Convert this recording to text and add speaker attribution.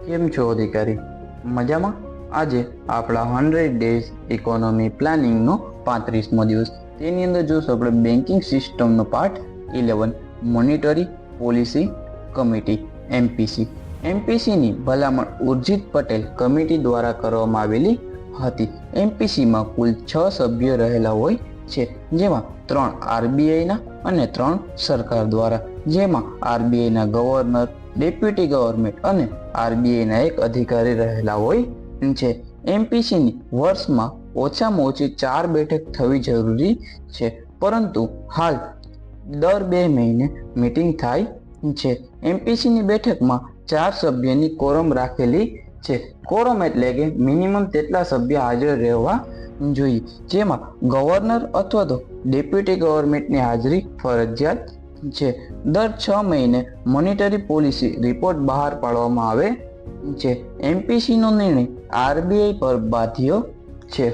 Speaker 1: કેમ છો અધિકારી? મજામાં? આજે આપણા 100 ડેઝ ઇકોનોમી પ્લાનિંગનો 35મો દિવસ. તેની અંદર જોશું આપણે બેન્કિંગ સિસ્ટમનો પાર્ટ 11 મોનિટરી પોલિસી કમિટી એમપીસીની ભલામણ ઉર્જિત પટેલ કમિટી દ્વારા કરવામાં આવેલી હતી. એમપીસીમાં કુલ 6 સભ્યો રહેલા હોય છે, જેમાં 3 આરબીઆઈના અને 3 સરકાર દ્વારા, જેમાં આરબીઆઈના ગવર્નર, ડેપ્યુટી ગવર્નમેન્ટ અને આરબીઆઈના એક અધિકારી રહેલા હોય છે. એમપીસીની વર્ષમાં ઓછામાં ઓછી 4 બેઠક થવી જરૂરી છે, પરંતુ હાલ દર 2 મહિને મીટિંગ થાય છે. એમપીસીની બેઠકમાં 4 સભ્યોની કોરમ રાખેલી છે. કોરમ એટલે કે મિનિમમ તેટલા સભ્ય હાજર રહેવા જોઈએ, જેમાં ગવર્નર અથવા તો ડેપ્યુટી ગવર્નમેન્ટની હાજરી ફરજિયાત છે. દર 6 મહિને મોનિટરી પોલિસી રિપોર્ટ બહાર પાડવામાં આવે છે. એમપીસીનો નિર્ણય આરબીઆઈ પર બાધ્ય છે.